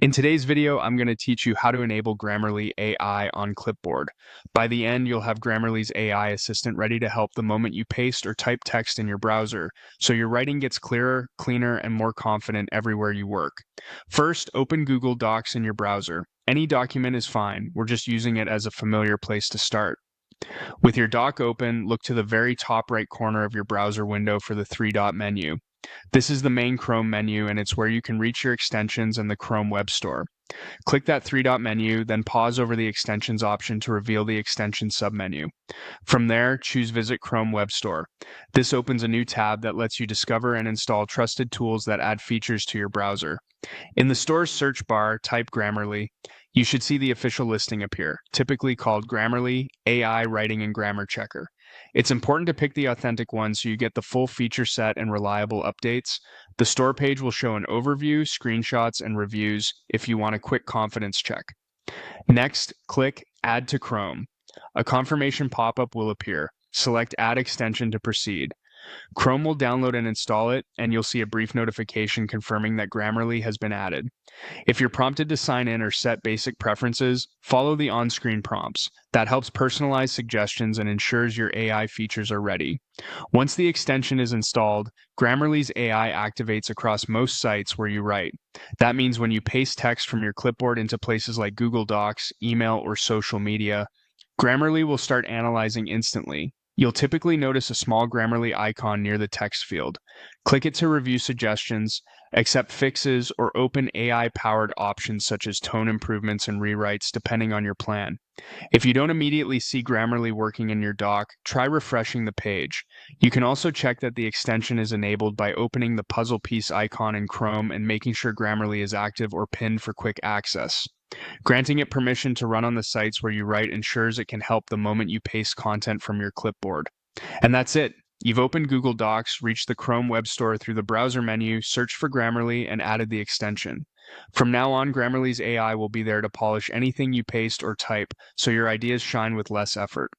In today's video, I'm going to teach you how to enable Grammarly AI on Clipboard. By the end, you'll have Grammarly's AI assistant ready to help the moment you paste or type text in your browser, so your writing gets clearer, cleaner, and more confident everywhere you work. First, open Google Docs in your browser. Any document is fine, we're just using it as a familiar place to start. With your doc open, look to the very top right corner of your browser window for the three-dot menu. This is the main Chrome menu, and it's where you can reach your extensions and the Chrome Web Store. Click that three-dot menu, then pause over the extensions option to reveal the extension submenu. From there, choose Visit Chrome Web Store. This opens a new tab that lets you discover and install trusted tools that add features to your browser. In the store's search bar, type Grammarly. You should see the official listing appear, typically called Grammarly AI Writing and Grammar Checker. It's important to pick the authentic one so you get the full feature set and reliable updates. The store page will show an overview, screenshots, and reviews if you want a quick confidence check. Next, click Add to Chrome. A confirmation pop-up will appear. Select Add Extension to proceed. Chrome will download and install it, and you'll see a brief notification confirming that Grammarly has been added. If you're prompted to sign in or set basic preferences, follow the on-screen prompts. That helps personalize suggestions and ensures your AI features are ready. Once the extension is installed, Grammarly's AI activates across most sites where you write. That means when you paste text from your clipboard into places like Google Docs, email, or social media, Grammarly will start analyzing instantly. You'll typically notice a small Grammarly icon near the text field. Click it to review suggestions, accept fixes, or open AI-powered options such as tone improvements and rewrites depending on your plan. If you don't immediately see Grammarly working in your doc, try refreshing the page. You can also check that the extension is enabled by opening the puzzle piece icon in Chrome and making sure Grammarly is active or pinned for quick access. Granting it permission to run on the sites where you write ensures it can help the moment you paste content from your clipboard. And that's it. You've opened Google Docs, reached the Chrome Web Store through the browser menu, searched for Grammarly, and added the extension. From now on, Grammarly's AI will be there to polish anything you paste or type, so your ideas shine with less effort.